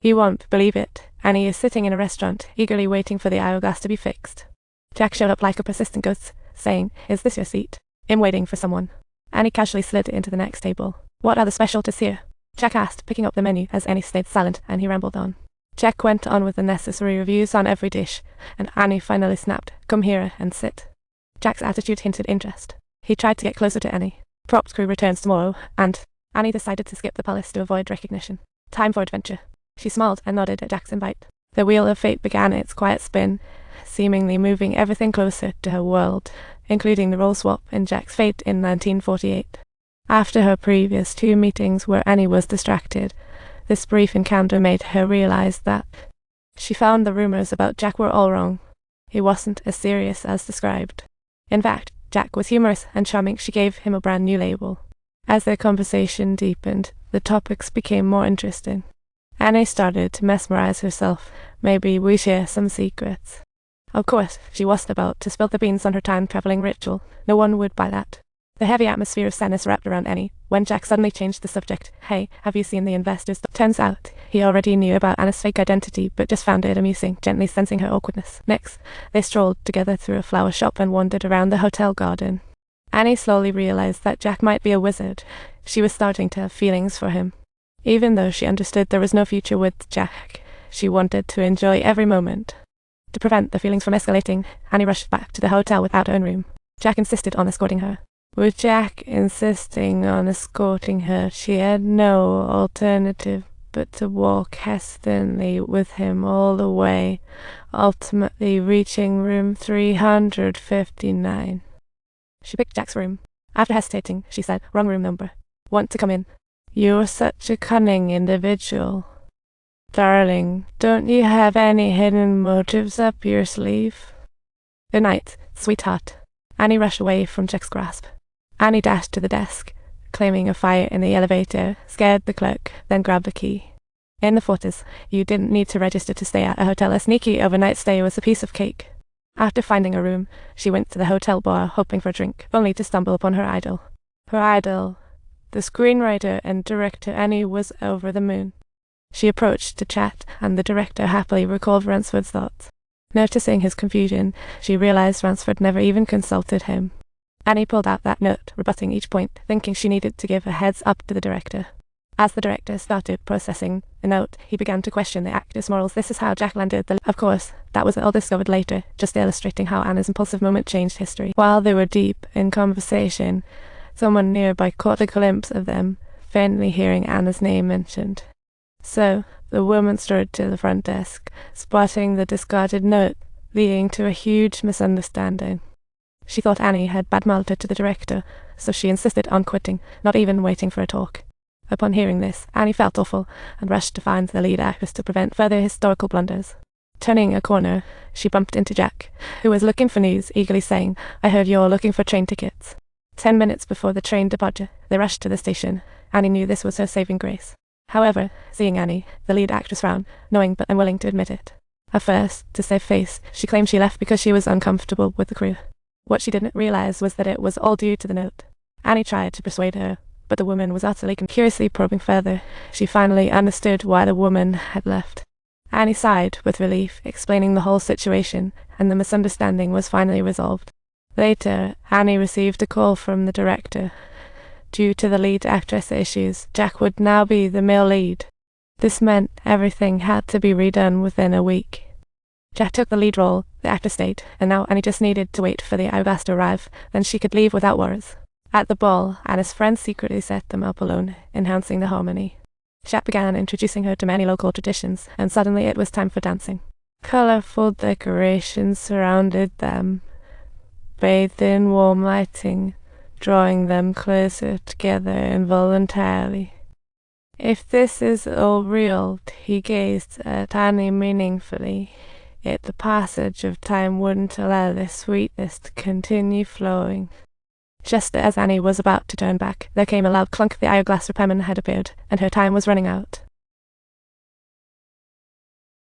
You won't believe it. Annie is sitting in a restaurant, eagerly waiting for the hourglass to be fixed. Jack showed up like a persistent ghost, saying, "Is this your seat?" "I'm waiting for someone." Annie casually slid into the next table. "What are the specialties here?" Jack asked, picking up the menu as Annie stayed silent, and he rambled on. Jack went on with the necessary reviews on every dish, and Annie finally snapped, "Come here and sit." Jack's attitude hinted interest. He tried to get closer to Annie. "Props crew returns tomorrow, and—" Annie decided to skip the palace to avoid recognition. "Time for adventure." She smiled and nodded at Jack's invite. The wheel of fate began its quiet spin, seemingly moving everything closer to her world, including the role swap in Jack's fate in 1948. After her previous 2 meetings where Annie was distracted, this brief encounter made her realize that she found the rumors about Jack were all wrong. He wasn't as serious as described. In fact, Jack was humorous and charming. She gave him a brand new label. As their conversation deepened, the topics became more interesting. Annie started to mesmerize herself. Maybe we share some secrets. Of course, she wasn't about to spill the beans on her time-traveling ritual. No one would buy that. The heavy atmosphere of sadness wrapped around Annie when Jack suddenly changed the subject. "Hey, have you seen the investors?" Turns out, he already knew about Anna's fake identity, but just found it amusing, gently sensing her awkwardness. Next, they strolled together through a flower shop and wandered around the hotel garden. Annie slowly realized that Jack might be a wizard. She was starting to have feelings for him. Even though she understood there was no future with Jack, she wanted to enjoy every moment. To prevent the feelings from escalating, Annie rushed back to the hotel without her own room. Jack insisted on escorting her. With Jack insisting on escorting her, she had no alternative but to walk hesitantly with him all the way, ultimately reaching room 359. She picked Jack's room. After hesitating, she said, "Wrong room number. Want to come in?" "You're such a cunning individual. Darling, don't you have any hidden motives up your sleeve?" "Good night, sweetheart." Annie rushed away from Jack's grasp. Annie dashed to the desk, claiming a fire in the elevator, scared the clerk, then grabbed the key. In the 40s, you didn't need to register to stay at a hotel. A sneaky overnight stay was a piece of cake. After finding a room, she went to the hotel bar hoping for a drink, only to stumble upon her idol. Her idol, the screenwriter and director Annie, was over the moon. She approached to chat, and the director happily recalled Ransford's thoughts. Noticing his confusion, she realized Ransford never even consulted him. Annie pulled out that note, rebutting each point, thinking she needed to give a heads up to the director. As the director started processing the note, he began to question the actor's morals. This is how Jack landed the... Of course, that was all discovered later, just illustrating how Anna's impulsive moment changed history. While they were deep in conversation, someone nearby caught a glimpse of them, faintly hearing Anna's name mentioned. So, the woman strode to the front desk, spotting the discarded note, leading to a huge misunderstanding. She thought Annie had badmouthed her to the director, so she insisted on quitting, not even waiting for a talk. Upon hearing this, Annie felt awful and rushed to find the lead actress to prevent further historical blunders. Turning a corner, she bumped into Jack, who was looking for news, eagerly saying, "I heard you're looking for train tickets." 10 minutes before the train departure, they rushed to the station. Annie knew this was her saving grace. However, seeing Annie, the lead actress frowned, knowing but unwilling to admit it. At first, to save face, she claimed she left because she was uncomfortable with the crew. What she didn't realize was that it was all due to the note. Annie tried to persuade her, but the woman was utterly curiously probing further. She finally understood why the woman had left. Annie sighed with relief, explaining the whole situation, and the misunderstanding was finally resolved. Later, Annie received a call from the director. Due to the lead actress issues, Jack would now be the male lead. This meant everything had to be redone within a week. Jack took the lead role, the actor stayed, and now Annie just needed to wait for the hourglass to arrive, then she could leave without worries. At the ball, Anna's friends secretly set them up alone, enhancing the harmony. Jack began introducing her to many local traditions, and suddenly it was time for dancing. Colorful decorations surrounded them, bathed in warm lighting, drawing them closer together involuntarily. "If this is all real," he gazed at Annie meaningfully, "yet the passage of time wouldn't allow this sweetness to continue flowing." Just as Annie was about to turn back, there came a loud clunk. The hourglass repairman had appeared, and her time was running out.